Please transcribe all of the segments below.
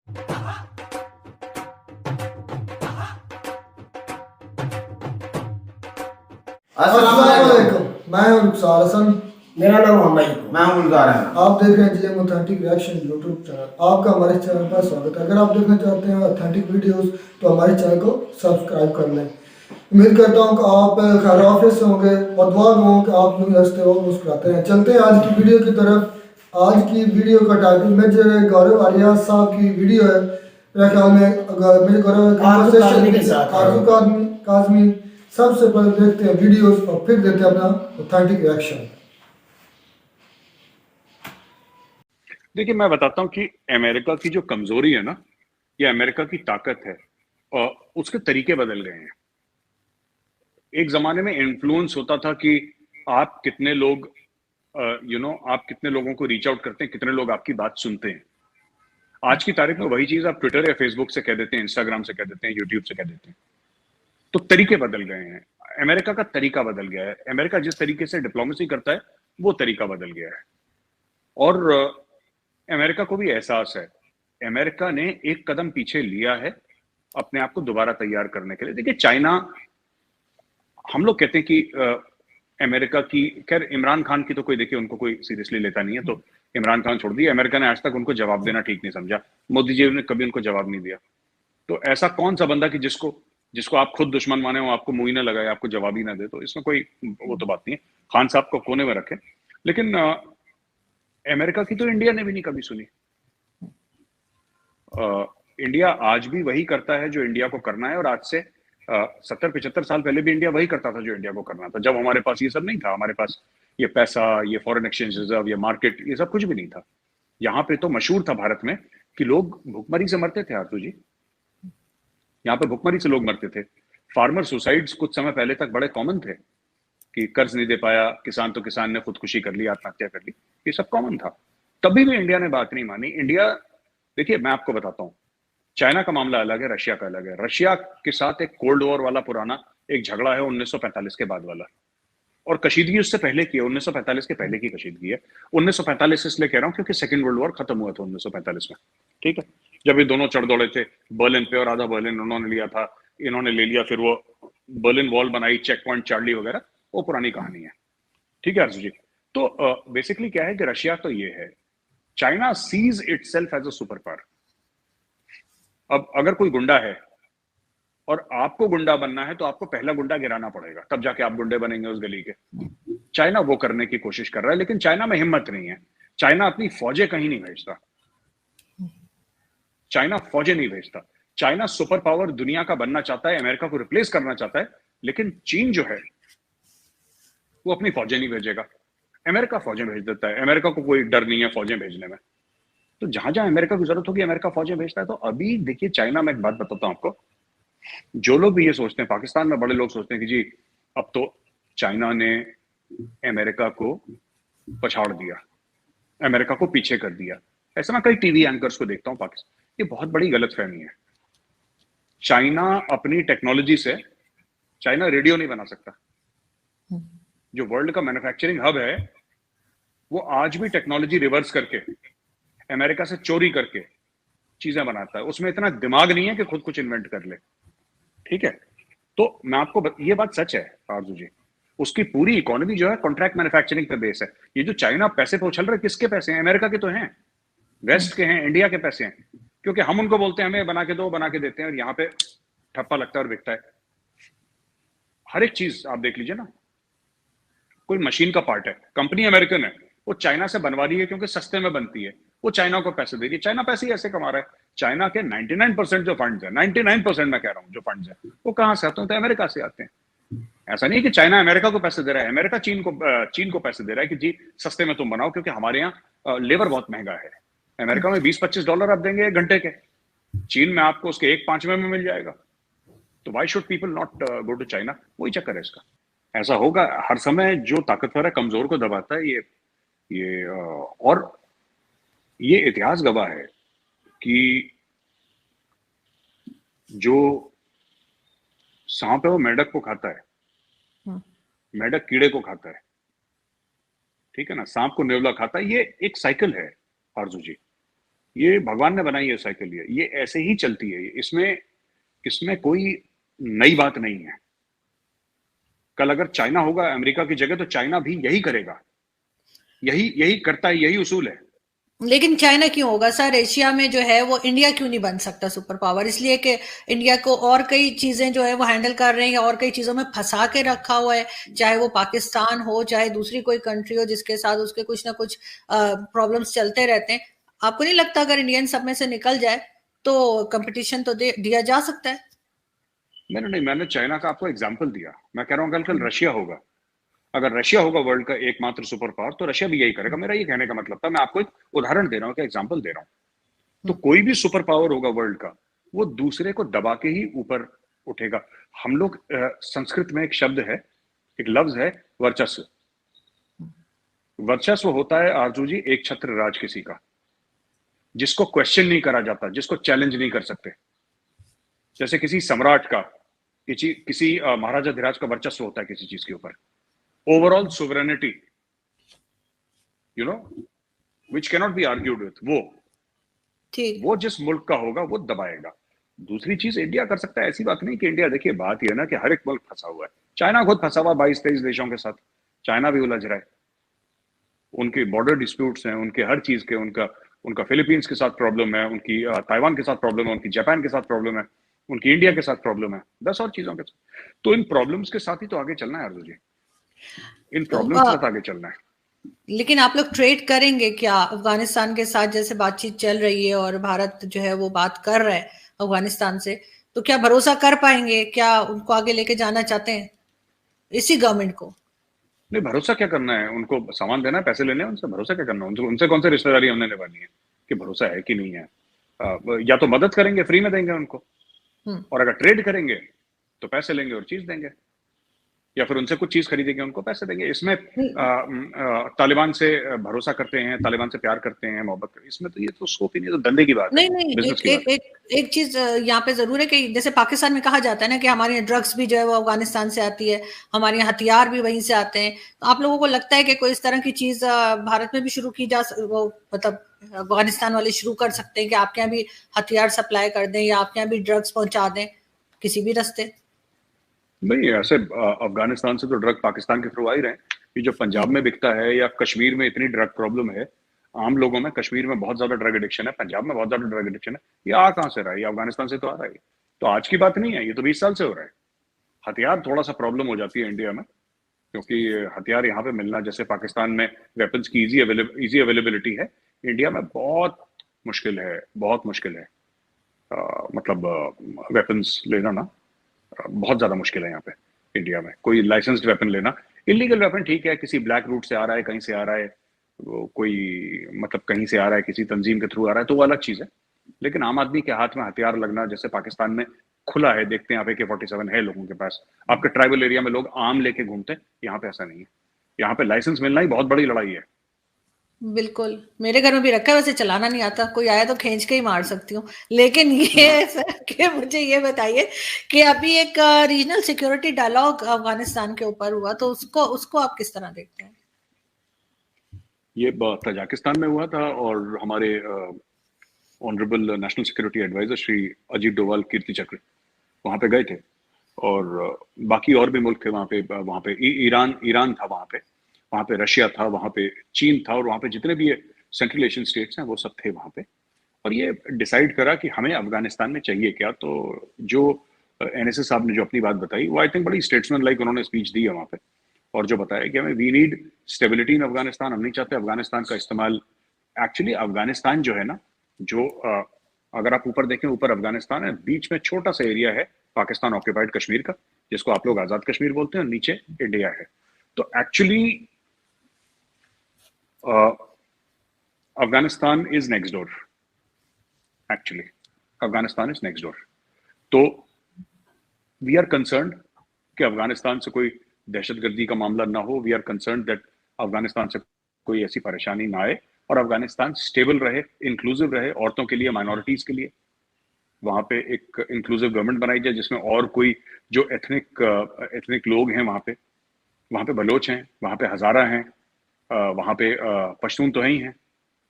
अस्सलाम वालेकुम। मैं हूं रुखसार हसन। मेरा नाम मोहम्मद है। मैं हूं गुलजार अहमद। आप देख रहे हैं GM authentic reaction YouTube channel. आपका हमारे चैनल पर स्वागत है। अगर आप देखना चाहते हैं ऑथेंटिक वीडियोस तो हमारे चैनल को सब्सक्राइब कर लें। उम्मीद करता हूं कि आप खैर आफियत से होंगे और दुआ में हों कि आप लोग हंसते हो मुस्कुराते हैं। चलते हैं आज की वीडियो की तरफ। आज की वीडियो का टाइटल मेजर गौरव आर्या साहब की वीडियो है। मेरे ख्याल में मेरे गौरव आरजू काज़मी। सबसे पहले देखते हैं वीडियोस और फिर देते हैं अपना ऑथेंटिक रिएक्शन। देखिए, मैं बताता हूँ कि अमेरिका की जो कमजोरी है ना, ये अमेरिका की ताकत है और उसके तरीके बदल गए हैं। एक जमाने में इन्फ्लुएंस होता था कि आप कितने लोग आप कितने लोगों को रीच आउट करते हैं, कितने लोग आपकी बात सुनते हैं। आज की तारीख में वही चीज आप ट्विटर या फेसबुक से कह देते हैं, इंस्टाग्राम से कह देते हैं, यूट्यूब से कह देते हैं। तो तरीके बदल गए हैं। अमेरिका का तरीका बदल गया है। अमेरिका जिस तरीके से डिप्लोमेसी करता है वो तरीका बदल गया है। और अमेरिका को भी एहसास है। अमेरिका ने एक कदम पीछे लिया है अपने आप को दोबारा तैयार करने के लिए। देखिए, चाइना, हम लोग कहते हैं कि अमेरिका की, खैर इमरान खान की तो कोई, देखिए उनको कोई सीरियसली लेता नहीं है, तो इमरान खान छोड़ दिया। अमेरिका ने आज तक उनको जवाब देना ठीक नहीं समझा। मोदी जी ने कभी उनको जवाब नहीं दिया। तो ऐसा कौन सा बंदा कि जिसको जिसको आप खुद दुश्मन माने हो, आपको मुंह ही ना लगाए, आपको जवाब ही ना दे, तो इसमें कोई वो तो बात नहीं है। खान साहब को कोने में रखे। लेकिन अमेरिका की तो इंडिया ने भी नहीं कभी सुनी। इंडिया आज भी वही करता है जो इंडिया को करना है, और आज से 70-75 साल पहले भी इंडिया वही करता था जो इंडिया को करना था, जब हमारे पास ये सब नहीं था। हमारे पास ये पैसा, ये फॉरेन एक्सचेंज रिजर्व, ये मार्केट, ये सब कुछ भी नहीं था। यहाँ पे तो मशहूर था भारत में कि लोग भुखमरी से मरते थे। आरजू जी, यहाँ पे भुखमरी से लोग मरते थे। फार्मर सुसाइड्स कुछ समय पहले तक बड़े कॉमन थे कि कर्ज नहीं दे पाया किसान, तो किसान ने खुदकुशी कर ली, आत्महत्या कर ली। ये सब कॉमन था। तभी भी इंडिया ने बात नहीं मानी। इंडिया, देखिए मैं आपको बताता हूँ, चाइना का मामला अलग है, रशिया का अलग है। रशिया के साथ एक कोल्ड वॉर वाला पुराना एक झगड़ा है 1945 के बाद वाला, और कशीदगी उससे पहले की है, 1945 के पहले की कशीदगी है। 1945 इसलिए कह रहा हूं क्योंकि सेकंड वर्ल्ड वॉर खत्म हुआ था 1945 में, ठीक है, जब ये दोनों चढ़ दौड़े थे बर्लिन पे, और आधा बर्लिन उन्होंने लिया था, इन्होंने ले लिया, फिर वो बर्लिन वॉल बनाई, चेक पॉइंट चार्ली वगैरह, वो पुरानी कहानी है, ठीक है अर्जुन जी। तो बेसिकली क्या है कि रशिया तो ये है, China sees itself as a super power. अब अगर कोई गुंडा है और आपको गुंडा बनना है, तो आपको पहला गुंडा गिराना पड़ेगा, तब जाके आप गुंडे बनेंगे उस गली के। चाइना वो करने की कोशिश कर रहा है, लेकिन चाइना में हिम्मत नहीं है। चाइना अपनी फौजें कहीं नहीं भेजता। चाइना फौजें नहीं भेजता। चाइना सुपर पावर दुनिया का बनना चाहता है, अमेरिका को रिप्लेस करना चाहता है, लेकिन चीन जो है वो अपनी फौजें नहीं भेजेगा, अमेरिका फौजें भेज देता है। अमेरिका को कोई डर नहीं है फौजें भेजने में। तो जहां जहां अमेरिका की जरूरत होगी अमेरिका फौजें भेजता है। तो अभी देखिए, चाइना में एक बात बताता हूं आपको, जो लोग भी ये सोचते हैं, पाकिस्तान में बड़े लोग सोचते हैं कि जी अब तो चाइना ने अमेरिका को पछाड़ दिया, अमेरिका को पीछे कर दिया। ऐसा मैं कई टीवी एंकर्स को देखता हूं पाकिस्तान, ये बहुत बड़ी गलतफहमी है। चाइना अपनी टेक्नोलॉजी से, चाइना रेडियो नहीं बना सकता। जो वर्ल्ड का मैन्युफैक्चरिंग हब है, वो आज भी टेक्नोलॉजी रिवर्स करके, अमेरिका से चोरी करके चीजें बनाता है। उसमें इतना दिमाग नहीं है कि खुद कुछ इन्वेंट कर ले, ठीक है। तो मैं आपको ये बात सच है आरजू जी, उसकी पूरी इकोनॉमी जो है कॉन्ट्रैक्ट मैन्युफैक्चरिंग पे बेस है। ये जो चाइना पैसे पे उछल रहे, किसके पैसे हैं? अमेरिका के तो हैं, वेस्ट के हैं, इंडिया के पैसे हैं, क्योंकि हम उनको बोलते हैं हमें बना के दो, बना के देते हैं, और यहाँ पे ठप्पा लगता है और बिकता है। हर एक चीज आप देख लीजिए ना, कोई मशीन का पार्ट है, कंपनी अमेरिकन है, वो चाइना से बनवा रही है क्योंकि सस्ते में बनती है, वो चाइना को पैसे दे रही है। चाइना पैसे ही ऐसे कमा रहा है। चाइना के 99% जो फंड्स है, 99% मैं कह रहा हूं जो फंड्स है, वो कहां से आते हैं? तो अमेरिका से आते हैं। ऐसा नहीं कि चाइना अमेरिका को पैसे दे रहा है, अमेरिका चीन को पैसे दे रहा है कि जी सस्ते में तुम बनाओ, क्योंकि हमारे यहाँ लेबर बहुत महंगा है। अमेरिका में $20-25 आप देंगे 1 घंटे के, चीन में आपको उसके 1/5 में मिल जाएगा। तो why should people not go to China? वही चक्कर है इसका। ऐसा होगा हर समय, जो ताकतवर है कमजोर को दबाता है। और ये इतिहास गवाह है कि जो सांप है वो मेंढक को खाता है, मेंढक कीड़े को खाता है, ठीक है ना, सांप को नेवला खाता है। ये एक साइकिल है आरजू जी। ये भगवान ने बनाई है साइकिल, ये ऐसे ही चलती है। इसमें इसमें कोई नई बात नहीं है। कल अगर चाइना होगा अमेरिका की जगह, तो चाइना भी यही करेगा, यही यही करता है, यही उसूल है। लेकिन चाइना क्यों होगा सर? एशिया में जो है वो इंडिया क्यों नहीं बन सकता सुपर पावर? इसलिए कि इंडिया को और कई चीजें जो है वो हैंडल कर रहे हैं, या और कई चीजों में फंसा के रखा हुआ है, चाहे वो पाकिस्तान हो, चाहे दूसरी कोई कंट्री हो, जिसके साथ उसके कुछ ना कुछ प्रॉब्लम्स चलते रहते हैं। आपको नहीं लगता अगर इंडियन सब में से निकल जाए तो कंपटीशन तो दिया जा सकता है? मैंने चाइना का आपको एग्जाम्पल दिया। मैं कह रहा हूँ कल कल रशिया होगा। अगर रशिया होगा वर्ल्ड का एकमात्र सुपर पावर, तो रशिया भी यही करेगा। मेरा ये कहने का मतलब था, मैं आपको एक उदाहरण दे रहा हूँ, एग्जाम्पल दे रहा हूँ। तो कोई भी सुपर पावर होगा वर्ल्ड का, वो दूसरे को दबा के ही ऊपर उठेगा। हम लोग संस्कृत में एक शब्द है, एक लफ्ज है, वर्चस्व। वर्चस्व होता है आरजू जी एक छत्र राज किसी का, जिसको क्वेश्चन नहीं करा जाता, जिसको चैलेंज नहीं कर सकते। जैसे किसी सम्राट का, किसी महाराजा धीराज का वर्चस्व होता है किसी चीज के ऊपर, overall sovereignty, you know, which cannot be argued with. ठीक। वो जिस मुल्क का होगा वो दबाएगा। दूसरी चीज इंडिया कर सकता है, ऐसी बात नहीं कि इंडिया, देखिए बात यह है ना कि हर एक मुल्क फंसा हुआ है। चाइना खुद फंसा हुआ 22-23 देशों के साथ, चाइना भी उलझ रहा है। उनके बॉर्डर डिस्प्यूट्स हैं, उनके हर चीज के, उनका उनका फिलीपींस के साथ प्रॉब्लम है, उनकी ताइवान के साथ प्रॉब्लम है, उनकी जापान के साथ प्रॉब्लम है, उनकी इंडिया के साथ प्रॉब्लम है, 10 और चीजों के साथ। तो इन प्रॉब्लम्स के साथ ही तो आगे चलना है आरजू जी, इन तो प्रॉब्लम्स के साथ आगे चलना है। लेकिन आप लोग ट्रेड करेंगे क्या अफगानिस्तान के साथ? जैसे बातचीत चल रही है और भारत जो है वो बात कर रहा है अफगानिस्तान से, तो क्या भरोसा कर पाएंगे? क्या उनको आगे लेके जाना चाहते हैं इसी गवर्नमेंट को? नहीं, भरोसा क्या करना है? उनको सामान देना है, पैसे लेने हैं उनसे, भरोसा क्या करना है? उनसे उनसे कौन सी रिश्तेदारी हमने निभानी है कि भरोसा है कि नहीं है? या तो मदद करेंगे, फ्री में देंगे उनको, हम्म। और अगर ट्रेड करेंगे तो पैसे लेंगे और चीज देंगे, या फिर उनसे कुछ चीज खरीदेंगे, उनको पैसे देंगे। इसमें तालिबान से भरोसा करते हैं, तालिबान से प्यार करते हैं, मोहब्बत करते हैं, इसमें तो ये तो स्कोप ही नहीं, तो धंधे की बात है, नहीं नहीं, बिजनेस एक की बात एक है। एक एक चीज यहाँ पे जरूर है कि जैसे पाकिस्तान में कहा जाता है ना कि हमारे यहाँ ड्रग्स भी जो है वो अफगानिस्तान से आती है, हमारे यहाँ हथियार भी वहीं से आते हैं। तो आप लोगों को लगता है कि कोई इस तरह की चीज भारत में भी शुरू की वो मतलब अफगानिस्तान वाले शुरू कर सकते हैं कि आपके यहाँ भी हथियार सप्लाई कर दें, या आपके यहाँ भी ड्रग्स पहुंचा दें किसी भी रास्ते? नहीं, ऐसे अफगानिस्तान से तो ड्रग पाकिस्तान के थ्रू आ ही रहे हैं। ये जो पंजाब में बिकता है, या कश्मीर में इतनी ड्रग प्रॉब्लम है आम लोगों में, कश्मीर में बहुत ज्यादा ड्रग एडिक्शन है, पंजाब में बहुत ज्यादा ड्रग एडिक्शन है, ये आ कहां से रहा है? ये अफगानिस्तान से तो आ रहा है। तो आज की बात नहीं है, ये तो 20 साल से हो रहा है। हथियार थोड़ा सा प्रॉब्लम हो जाती है इंडिया में, क्योंकि हथियार यहाँ पे मिलना, जैसे पाकिस्तान में वेपन्स की इजी अवेलेबिलिटी है, इंडिया में बहुत मुश्किल है, बहुत मुश्किल है। मतलब वेपन्स लेना ना, बहुत ज्यादा मुश्किल है यहाँ पे इंडिया में। कोई लाइसेंस्ड वेपन लेना, इलीगल वेपन ठीक है, किसी ब्लैक रूट से आ रहा है, कहीं से आ रहा है, वो कोई मतलब कहीं से आ रहा है, किसी तंजीम के थ्रू आ रहा है, तो वो अलग चीज है। लेकिन आम आदमी के हाथ में हथियार लगना, जैसे पाकिस्तान में खुला है, देखते हैं आप, AK-47 है लोगों के पास। आपके ट्राइबल एरिया में लोग आम लेके घूमते हैं, यहाँ पे ऐसा नहीं है। यहाँ पे लाइसेंस मिलना ही बहुत बड़ी लड़ाई है। बिल्कुल, मेरे घर में भी रखा है, वैसे चलाना नहीं आता, कोई आया तो खींच के ही मार सकती हूँ। लेकिन ये हाँ, है सर कि मुझे ये बताइए कि अभी एक रीजनल सिक्योरिटी डायलॉग अफगानिस्तान के ऊपर हुआ, तो उसको उसको आप किस तरह देखते हैं? ये तजाकिस्तान में हुआ था, और हमारे honourable national security adviser Shri Ajit Doval Kirti Chakra वहां पे गए थे, और बाकी और भी मुल्क थे वहां पे। ईरान ईरान था वहां पे रशिया था, वहां पे चीन था, और वहां पे जितने भी सेंट्रल एशियन स्टेट्स हैं वो सब थे वहां पे। और ये डिसाइड करा कि हमें अफगानिस्तान में चाहिए क्या। तो जो NSA साहब ने जो अपनी बात बताई, वो आई थिंक बड़ी स्टेट्समैन लाइक उन्होंने स्पीच दी है वहां पे, और जो बताया कि हमें we need stability in Afghanistan, हम नहीं चाहते अफगानिस्तान का इस्तेमाल। एक्चुअली अफगानिस्तान जो है ना, जो अगर आप ऊपर देखें, ऊपर अफगानिस्तान है, बीच में छोटा सा एरिया है पाकिस्तान ऑक्यूपाइड कश्मीर का, जिसको आप लोग आजाद कश्मीर बोलते हैं, और नीचे इंडिया है। तो actually Afghanistan is next door. Actually Afghanistan is next door. तो वी आर कंसर्न कि अफगानिस्तान से कोई दहशतगर्दी का मामला ना हो। We are concern that Afghanistan से कोई ऐसी परेशानी ना आए, और अफगानिस्तान स्टेबल रहे, इंक्लूसिव रहे, औरतों के लिए, माइनॉरिटीज के लिए। वहां पे एक इंक्लूसिव गवर्नमेंट बनाई जाए, जिसमें और कोई जो एथनिक लोग हैं वहां पे बलोच हैं, वहां पे हजारा हैं, वहां पे पश्तून तो है ही हैं,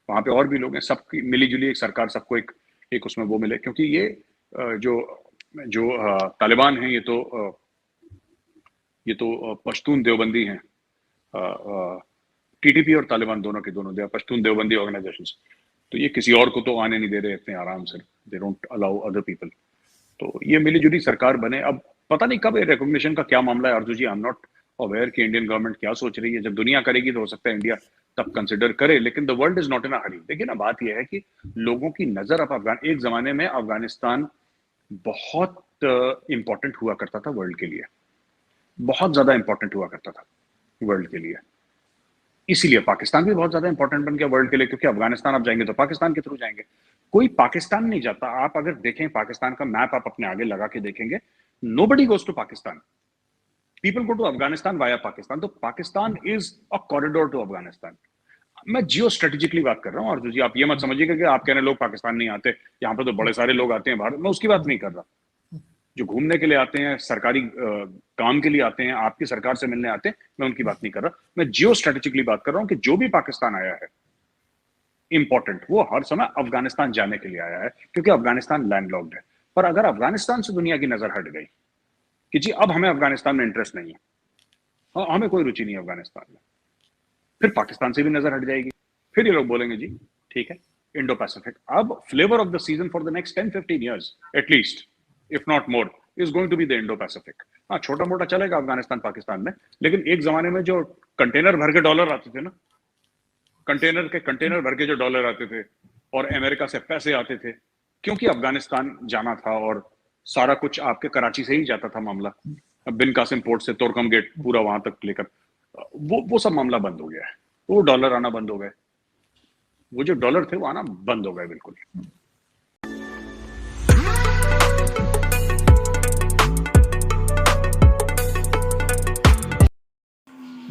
वहां पे और भी लोग हैं, सबकी मिलीजुली एक सरकार, सबको एक एक उसमें वो मिले, क्योंकि ये जो जो तालिबान है, ये तो पश्तून देवबंदी हैं। टीटीपी और तालिबान दोनों के दोनों, they are Pashtun Deobandi organisations. तो ये किसी और को तो आने नहीं दे रहे इतने आराम से, they don't allow other people. तो ये मिलीजुली सरकार बने। अब पता नहीं कब रिकॉग्निशन का क्या मामला है अर्जु जी, आई एम नॉट अवेयर कि इंडियन गवर्नमेंट क्या सोच रही है। जब दुनिया करेगी तो हो सकता है इंडिया तब कंसिडर करे, लेकिन the world is not in a hurry. देखिए ना, बात यह है कि लोगों की नजर अब एक जमाने में अफगानिस्तान बहुत इंपॉर्टेंट हुआ करता था वर्ल्ड के लिए, बहुत ज्यादा इंपॉर्टेंट हुआ करता था वर्ल्ड के लिए। इसीलिए पाकिस्तान भी बहुत ज्यादा इंपॉर्टेंट बन गया वर्ल्ड के लिए, क्योंकि अफगानिस्तान आप जाएंगे तो पाकिस्तान के थ्रू जाएंगे, कोई पाकिस्तान नहीं जाता। आप अगर देखें पाकिस्तान का मैप, आप अपने आगे लगा के देखेंगे, nobody goes to Pakistan, people go to Afghanistan via Pakistan. तो Pakistan is a corridor to Afghanistan. मैं जियो स्ट्रेटेजिकली बात कर रहा हूँ अर्जुन जी, आप ये मत समझिएगा कि आप कह रहे लोग पाकिस्तान नहीं आते, यहाँ पे तो बड़े सारे लोग आते हैं भारत, मैं उसकी बात नहीं कर रहा। जो घूमने के लिए आते हैं, सरकारी काम के लिए आते हैं, आपकी सरकार से मिलने आते हैं, मैं उनकी बात नहीं कर रहा। मैं जियो स्ट्रेटेजिकली बात कर रहा हूँ कि जो भी पाकिस्तान आया है इंपॉर्टेंट, वो हर समय अफगानिस्तान जाने के लिए आया है, क्योंकि अफगानिस्तान लैंडलॉक्ड है। पर अगर अफगानिस्तान से दुनिया की नजर हट गई कि जी अब हमें अफगानिस्तान में इंटरेस्ट नहीं है, हमें कोई रुचि नहीं है अफगानिस्तान में, फिर पाकिस्तान से भी नजर हट जाएगी। फिर ये लोग बोलेंगे जी ठीक है, इंडो पैसिफिक। अब flavour of the season for the next 10-15 years at least, if not more, is going to be the Indo Pacific. हाँ, छोटा मोटा चलेगा अफगानिस्तान पाकिस्तान में, लेकिन एक जमाने में जो कंटेनर भर के डॉलर आते थे ना, कंटेनर भर के जो डॉलर आते थे और अमेरिका से पैसे आते थे, क्योंकि अफगानिस्तान जाना था और सारा कुछ आपके कराची से ही जाता था मामला, बिन कासिम पोर्ट से तोरकम गेट पूरा वहां तक लेकर, वो सब मामला बंद हो गया है। वो डॉलर आना बंद हो गए, वो जो डॉलर थे वो आना बंद हो गए बिल्कुल।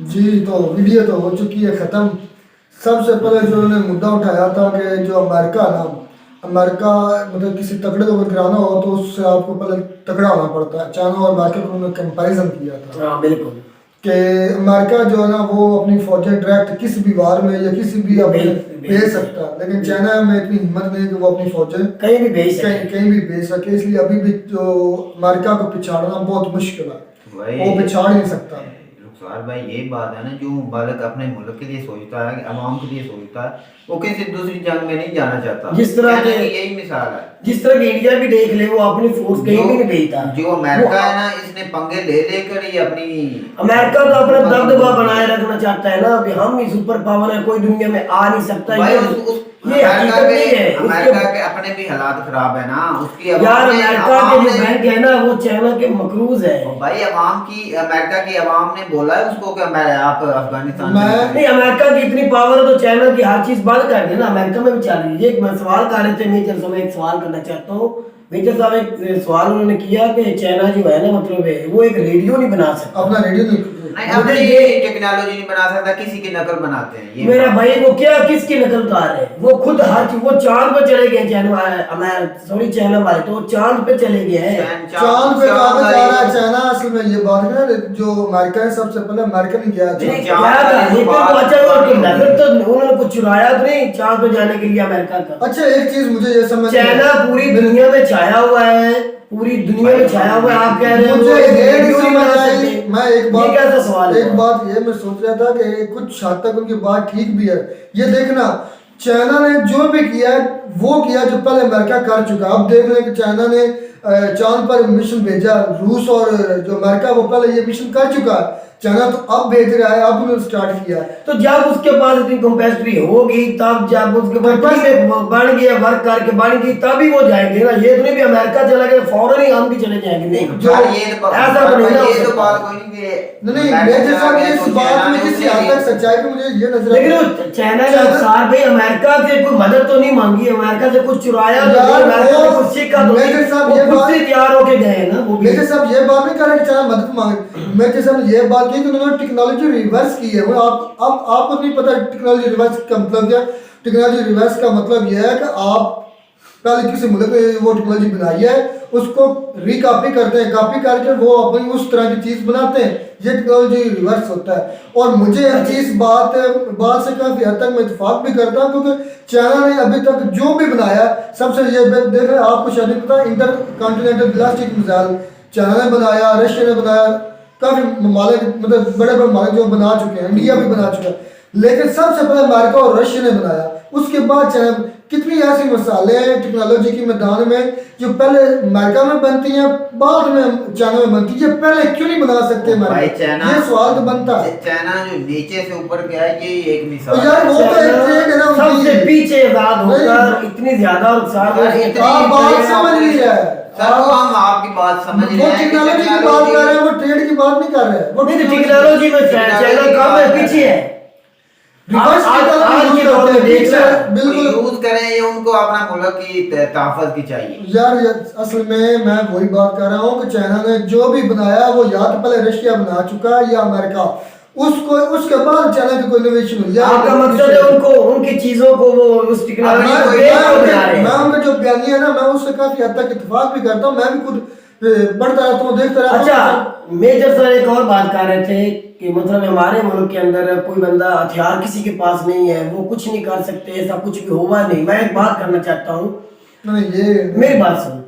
जी, तो वीडियो तो हो चुकी है ख़त्म। सबसे पहले जो उन्होंने मुद्दा उठाया था कि जो अमेरिका मतलब किसी तगड़े को अगर गिराना हो तो उससे आपको पहले तगड़ा होना पड़ता है। चाइना और अमेरिका को उन्होंने कंपैरिजन किया था। हाँ बिल्कुल, कि अमेरिका जो है ना वो अपनी फौजें डायरेक्ट किसी भी वार में या किसी भी अपने भेज सकता है, लेकिन चाइना में इतनी हिम्मत नहीं है कि वो अपनी फौजें कहीं भी भेज सके। कहीं भी भेज सके। इसलिए अभी भी जो अमेरिका को पिछाड़ना बहुत मुश्किल है, वो पिछाड़ नहीं सकता। रुखसार भाई, ये बात है ना, जो मुबारक अपने मुल्क के लिए सोचता है, अवाम के लिए सोचता है, वो किसी दूसरी जंग में नहीं जाना चाहता। जिस तरह के यही मिसाल है, जिस तरह की इंडिया भी देख ले, वो अपनी फोर्स कहीं भी नहीं भेजता। जो अमेरिका है ना, इसने पंगे ले लेकर ही अपनी अमेरिका तो अपना दबदबा बनाए रखना चाहता है ना, अभी हम ही सुपर पावर है, कोई दुनिया में आ नहीं सकता। ये हकीकत नहीं है। अमेरिका के अपने भी हालात खराब है ना, उसकी यार अमेरिका के जो बैंक है ना, वो चाइना के मकरूज है भाई। अमेरिका की अवाम ने बोला है उसको कि आप अफगानिस्तान नहीं, अमेरिका की इतनी पावर है तो चाइना की हर चीज बंद कर देना। अमेरिका में भी चल रही है। मैं सवाल कर रहे थे मेजर साहब, एक सवाल करना चाहता हूँ। मेजर साहब एक सवाल उन्होंने किया कि चाइना जो है ना, मतलब है वो एक रेडियो नहीं बना सकता, अपना रेडियो नहीं, अपने ये टेक्नोलॉजी नहीं बना सकता, किसी की नकल बनाते हैं। ये मेरा भाई वो क्या किसकी नकल उतार है? वो खुद हर चीज, वो चांद पे चले गए चाइना वाले, तो चांद पे चले गए हैं। चांद पे जा रहा है चाइना। असल में ये बात है ना, जो अमेरिका है सबसे पहले अमेरिका ने गया तो उन्होंने कुछ चुराया तो नहीं चांद पे जाने के लिए अमेरिका का। अच्छा, एक चीज मुझे ये समझ, चाइना पूरी दुनिया में छाया हुआ है, पूरी दुनिया में छाया हुआ है। आप कह रहे मुझे हो मैं एक बात, कैसा सवाल है? एक बात ये मैं सोच रहा था कि कुछ हद तक उनकी बात ठीक भी है। ये देखना, चाइना ने जो भी किया है वो किया जो पहले अमेरिका कर चुका। अब देख लें कि चाइना ने चांद पर मिशन भेजा, रूस और जो अमेरिका वो पहले ये मिशन कर चुका है। चाइना तो अब भेज रहा है, अब उन्होंने स्टार्ट किया। तो जब उसके पास इतनी कैपेसिटी होगी, तब जब उसके पास बन गया, वर्क करके बन गई, तभी वो जाएंगे ना। ये तो नहीं भी अमेरिका चला गया फौरन ही हम भी चले जाएंगे, नहीं जो ऐसा तो नहीं ना। ये तो बात कोई नहीं कि नहीं, मेजर साहब ये इस बात में किसी हद तक सच्चाई है, मुझे ये नजर लेकिन चाइना ने सार भाई अमेरिका से कोई मदद तो नहीं मांगी, अमेरिका से कुछ चुराया तो अमेरिका से कुछ सीखा तो मेजर साहब ये बात से तैयार होके गए ना। वो मेजर साहब ये बात नहीं कर रहे कि चाइना मदद मांगे। मेजर साहब ने ये बात की कि उन्होंने टेक्नोलॉजी रिवर्स की है। वो आपको नहीं पता टेक्नोलॉजी रिवर्स का मतलब क्या? टेक्नोलॉजी रिवर्स का मतलब यह है कि आप पहले किसी मुल्क ने वो टेक्नोलॉजी बनाई है उसको रिकॉपी करते हैं, कॉपी करके वो अपनी उस तरह की चीज़ बनाते हैं। ये टेक्नोलॉजी रिवर्स होता है। और मुझे इस बात से काफ़ी हद तक मैं इतफाक भी करता हूँ, क्योंकि चाइना ने अभी तक जो भी बनाया सबसे ये देख रहे आपको शायद नहीं पता, inter continental ballistic missile China ने बनाया, रशिया ने बनाया, काफ़ी ममालिक मतलब बड़े बड़े ममालिक जो बना चुके हैं, इंडिया भी बना चुका है, लेकिन सबसे पहले अमेरिका और रशिया ने बनाया। उसके बाद चाइना, कितनी ऐसी मिसालें हैं टेक्नोलॉजी के मैदान में जो पहले अमेरिका में बनती हैं बाद में चाइना में बनती है, पहले क्यों नहीं बना सकते अमेरिका? ये सवाल तो बनता है। चाइना जो नीचे से ऊपर गया है ये एक मिसाल यार वो तो एक ट्रेड है ना सबसे पीछे आजाद होकर इतनी ज्यादा नुकसान आप बात समझ नहीं रहे हैं। सर वो हम आपकी बात समझ रहे वो हैं, टेक्नोलॉजी की बात कर रहे हैं, वो ट्रेड की बात नहीं कर रहे हैं। वो टेक्नोलॉजी में चाइना कम है, पीछे है। रिवर्स आज के दौर में देख रहे हैं, बिल्कुल यूज करें, ये उनको अपना मुल्क की ताकत की चाहिए। यार असल में मैं वही बात कर रहा हूँ कि चाइना ने जो भी बनाया वो या तो पहले रशिया बना चुका है या अमेरिका, उसको उसके बाद चाइना की कोई इनोवेशन हुई। आपका मकसद है उनको उनकी चीजों को वो उस टेक्नोलॉजी को बना रहे हैं। मैं उनका जो बयानी है ना मैं उससे काफी हद तक इत्तेफाक भी करता हूँ, मैं भी खुद पढ़ता रहता हूँ, देखता रहता हूँ। अच्छा, मेजर सर एक और बात कर रहे थे कि मतलब हमारे मुल्क के अंदर कोई बंदा हथियार किसी के पास नहीं है, वो कुछ नहीं कर सकते, ऐसा कुछ भी होगा नहीं। मैं एक बात करना चाहता हूँ, नहीं ये मेरी बात सुन।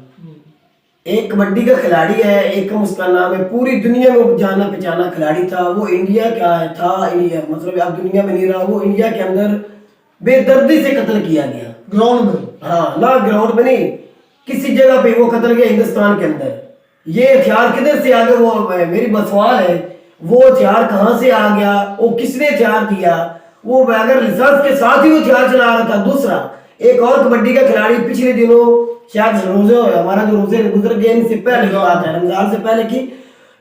एक कबड्डी का खिलाड़ी है, एकम उसका नाम है, पूरी दुनिया में जाना पहचाना खिलाड़ी था। वो इंडिया का था, इंडिया मतलब अब दुनिया में नहीं रहा। वो इंडिया के अंदर बेदर्दी से कत्ल किया गया, ग्राउंड में। हाँ ना, ग्राउंड में नहीं, किसी जगह पे वो कत्ल गया हिंदुस्तान के अंदर। ये हथियार किधर से आ गया? वो मेरी बस सवाल है, वो हथियार कहाँ से आ गया? वो किसने हथियार दिया? वो अगर लाइसेंस के साथ ही वो हथियार चला रहा था। दूसरा, एक और कबड्डी का खिलाड़ी पिछले दिनों शायद रोजे हमारा जो रोजे गुजर गए इनसे पहले की बात है, रमजान से पहले की,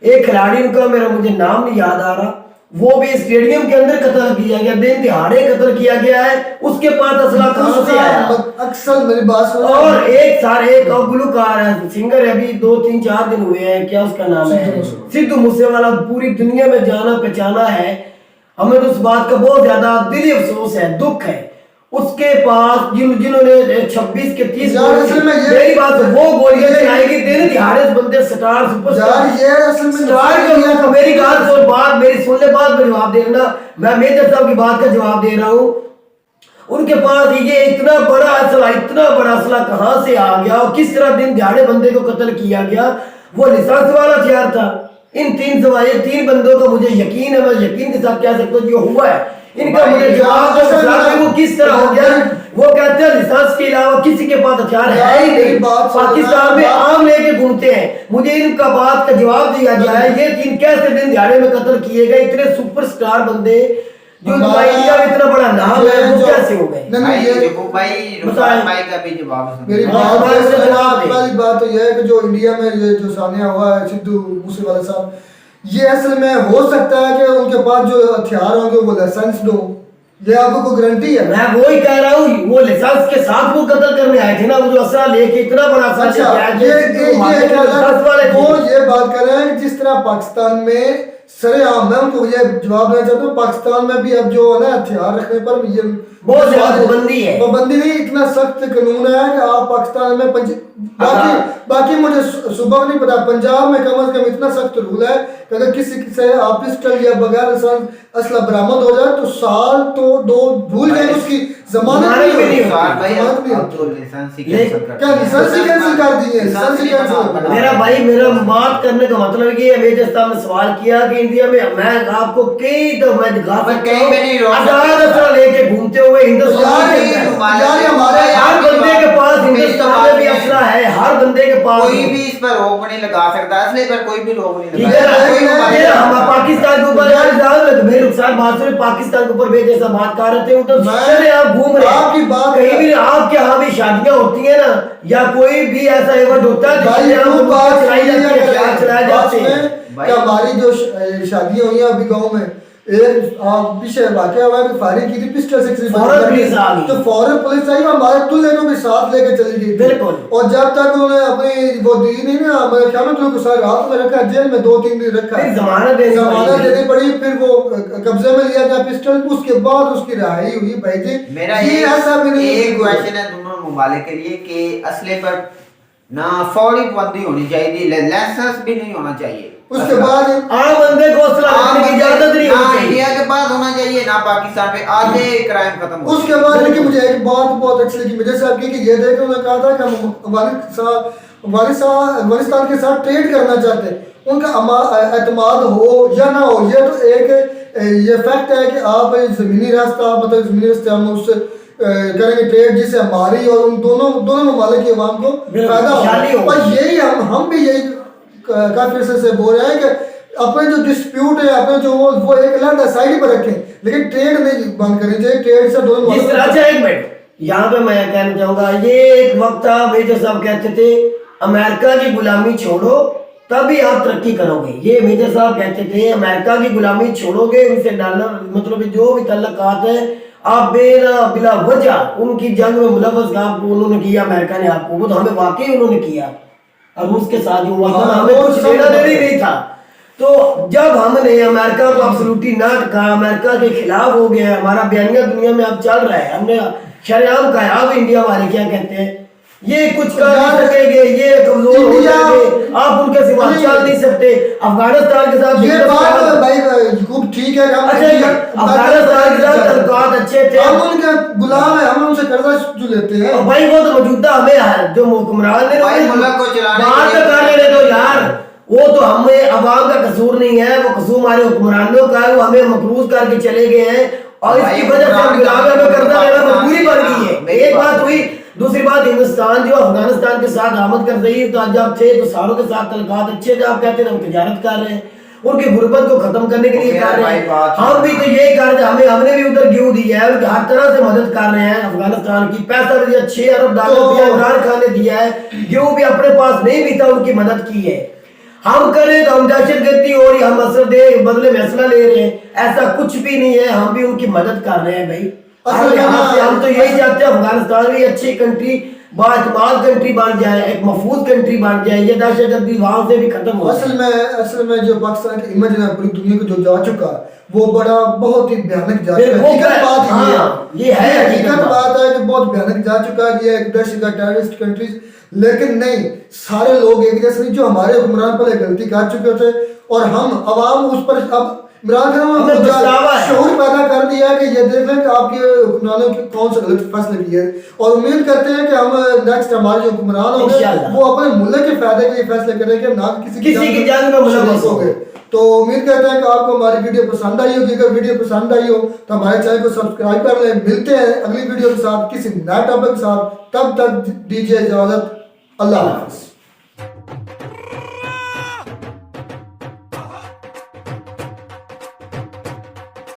एक खिलाड़ी का मेरा मुझे नाम नहीं याद आ रहा, वो भी स्टेडियम के अंदर कत्ल किया गया, दिन दिहाड़े कत्ल किया गया है। उसके पास असला कहां से आया? अक्सर मेरी बात सुनो। और एक और गुलकार है, सिंगर है, अभी 2-3-4 दिन हुए हैं, क्या उसका नाम है, सिद्धू मूसेवाला, पूरी दुनिया में जाना पहचाना है। हमें तो उस बात का बहुत ज्यादा दिली अफसोस है, दुख है। उसके पास जिन्होंने 26 के 30 मेरी बात, वो गोलियां चलाएगी दिन दिहाड़े बंदे स्टार सुपरस्टार, ये असल में स्टार। मेरी बात सुन, बात मेरी सुन ले, बात में जवाब दे देना। मैं मेजर साहब की बात का जवाब दे रहा हूँ। उनके पास ये इतना बड़ा असला कहां से आ गया और किस तरह दिन दिहाड़े बंदे को कत्ल किया गया? वो लाइसेंस वाला हथियार था। इन 3 बंदों का मुझे यकीन है, मैं यकीन के साथ कह सकता हूँ जो हुआ है। इनका मुझे जवाब दो, वो किस तरह हो गया? वो कहते हैं लाइसेंस के अलावा किसी के पास हथियार है ही नहीं, पाकिस्तान में आम लेके घूमते हैं। मुझे इनका बात का जवाब दिया जाए, ये 3 कैसे दिन दिहाड़े में कत्ल किए गए? इतने सुपरस्टार बंदे जो इंडिया में इतना बड़ा नाम है, वो कैसे हो गए? भाई रुसान भाई का भी जवाब सुनो। मेरी पहली बात तो यह है कि जो इंडिया में ये जो सामने हुआ है सिद्धू मूसेवाला साहब, ये असल में हो सकता है कि उनके पास जो हथियार होंगे वो लाइसेंस दो, ये आपको कोई गारंटी है? मैं वो ही कह रहा हूँ, वो लाइसेंस के साथ वो कत्ल करने आए थे ना, वो जो असला लेके इतना बड़ा असला। अच्छा, वो ये बात कर रहे हैं कि जिस तरह पाकिस्तान में सरेआम, मैं उनको ये जवाब देना चाहता हूँ, पाकिस्तान में भी अब जो है ना हथियार रखने पर ये बहुत ज्यादा पाबंदी है। पाबंदी नहीं, इतना सख्त कानून है कि आप पाकिस्तान में बाकी मुझे सुबह नहीं पता, पंजाब में कम से कम इतना सख्त रूल है कि अगर किसी से आप पिस्टल या बगैर असला बरामद हो जाए तो साल तो 2 भूल जाए, उसकी जमानत नहीं होगी। क्या लाइसेंस ही कैंसिल कर दिए? मेरा भाई, मेरा बात करने का मतलब ये है, मेजर साहब ने सवाल किया कि इंडिया में मैं आपको कई तो मैं दिखा सकता हूं लेके घूमते हुए हिंदुस्तान के अंदर। यार हमारे हर बंदे के पास हिंदुस्तान में भी असला है, हर बंदे के पास। कोई भी इस पर रोक नहीं लगा सकता, असली पर कोई भी रोक नहीं लगा सकता। हम पाकिस्तान के ऊपर पाकिस्तान के ऊपर जैसा बात कर रहे थे, उधर आप घूम रहे हैं, आपकी बात कहीं भी आपके यहाँ भी शादियां होती है ना, या कोई भी ऐसा इवेंट होता है हमारी जो शादियां हुई हैं अभी गाँव में, पीछे वाकया हुआ कि फायरिंग की थी पिस्टल से किसी फौरन पुलिस आ गई। तो फौरन पुलिस आई और हमारे दूल्हे को भी साथ लेके चली गई थी। बिल्कुल। और जब तक उन्होंने अपनी वो दी नहीं ना, मेरे ख्याल में तो उनको सारी रात में रखा, जेल में 2-3 दिन रखा, फिर जमानत देनी पड़ी, फिर वो कब्जे में लिया गया पिस्टल, उसके बाद उसकी रिहाई हुई। भाई जी मेरा ये ऐसा भी नहीं एक क्वेश्चन है दोनों ममालिक के लिए कि असले पर ना फौरी पाबंदी होनी चाहिए, लाइसेंस भी नहीं होना चाहिए, उसके बाद आम बंदे को असला रखने की इजाजत नहीं ना होनी चाहिए। इंडिया के पास होना चाहिए ना पाकिस्तान पे, आधे क्राइम खत्म हो। उसके बाद लेकिन मुझे एक बात बहुत अच्छी लगी मेरे साहब की कि ये देख उन्होंने कहा था कि हम अफगानिस्तान के साथ ट्रेड करना चाहते हैं, उनका एतमाद हो या ना हो, ये तो एक ये फैक्ट है कि आप ज़मीनी रास्ता मतलब ज़मीनी रास्ते हम उससे करेंगे ट्रेड जिससे हमारी और उन दोनों ममालिक की आवाम को फायदा हो। और यही हम भी यही काफी अरसे से बोल रहे हैं कि अपने जो डिस्प्यूट है अपने जो वो एक अलग साइड पर रखें, लेकिन ट्रेड नहीं बंद करनी चाहिए। ट्रेड से दोनों जिस तरह अच्छा एक मिनट यहाँ पे मैं कहना चाहूंगा, ये एक वक्त था मेजर साहब कहते थे अमेरिका की गुलामी छोड़ो तभी आप तरक्की करोगे। ये मेजर साहब कहते थे अमेरिका की गुलामी छोड़ोगे, उनसे डॉलर मतलब जो भी तल्लुकात है आप बिला वजह उनकी जंग में मुलव्वस उन्होंने किया, अमेरिका ने आपको, वो तो हमें वाकई उन्होंने किया और रूस के साथ जो हुआ था हमें कुछ लेना देना नहीं था। तो जब हमने अमेरिका को अब्सोल्युटली ना कहा, अमेरिका के खिलाफ हो गया, हमारा बयानिया दुनिया में अब चल रहा है, हमने शरेआम कहा अब इंडिया वाले क्या कहते हैं ये कुछ कर नहीं सकेंगे, ये कमजोर हो जाएंगे, आप उनके सिवा चल नहीं सकते। अफगानिस्तान के साथ ये बात भाई खूब ठीक है। अच्छा अफगानिस्तान के साथ तल्लुकात अच्छे थे, हम उनके गुलाम है, हम उनसे कर्जा जो लेते हैं। और भाई वो तो मौजूदा हमें है जो हुक्मरान ने भाई मुल्क को चलाने बात तो कर लेने दो यार, वो तो हमें अवाम का कसूर नहीं है, वो कसूर हमारे हुक्मरानों का है, वो हमें मकरूज करके चले गए हैं और इसकी वजह से हम गुलाम हमें कर्जा लेना मजबूरी बन गई है। एक बात हुई, दूसरी बात हिंदुस्तान जो अफगानिस्तान के साथ आमद कर रही है, तो जब थे तो सारों के साथ तल्लुकात अच्छे थे, आप कहते थे हम तिजारत कर रहे हैं, उनकी गुर्बत को खत्म करने के लिए कर रहे हैं। हम भी तो यही कर रहे हैं, हमने भी उधर क्यों दिया है, उनकी हर तरह से मदद कर रहे हैं अफगानिस्तान की, पैसा भी दिया, 6 अरब डॉलर दिया, इमरान खान ने दिया है, क्यों भी अपने पास नहीं भी था उनकी मदद की है। हम करें तो हम दहशतगर्दी हो रही, हम असर दे बदले में असला ले रहे हैं, ऐसा कुछ भी नहीं है, हम भी उनकी मदद कर रहे हैं भाई। हम तो यही चाहते हैं अफगानिस्तान भी अच्छी कंट्री बातमाद कंट्री बन जाए, एक महफूज कंट्री बन जाए, ये दहशतगर्दी वहां से भी खत्म हो। असल में जो पाकिस्तान की इमेज है पूरी दुनिया को जो जा चुका वो बड़ा बहुत ही भयानक जा चुका है। ये है हकीकत बात है कि बहुत भयानक जा चुका है, ये एक दहशतगर्द टेररिस्ट कंट्रीज, लेकिन नहीं सारे लोग एक जैसे नहीं, जो हमारे हुक्मरान पहले गलती कर चुके थे और हम अवाम उस पर अब इमरान खान ने शऊर पैदा कर दिया है कि ये देख लें कि आपके हुक्मरानों की कौन सा गलत फैसले किए, और उम्मीद करते हैं कि हम नेक्स्ट हमारे जो हुक्मरान होंगे वो अपने मुल्क के फायदे के लिए फैसले करेंगे, ना किसी की जान में मुलव्वस होंगे। तो उम्मीद करते हैं कि आपको हमारी वीडियो पसंद आई होगी। अगर वीडियो पसंद आई हो तो हमारे चैनल को सब्सक्राइब कर लें। मिलते हैं अगली वीडियो के साथ किसी नए टॉपिक के साथ, तब तक दीजिए इजाजत। अल्लाह हाफ़िज़।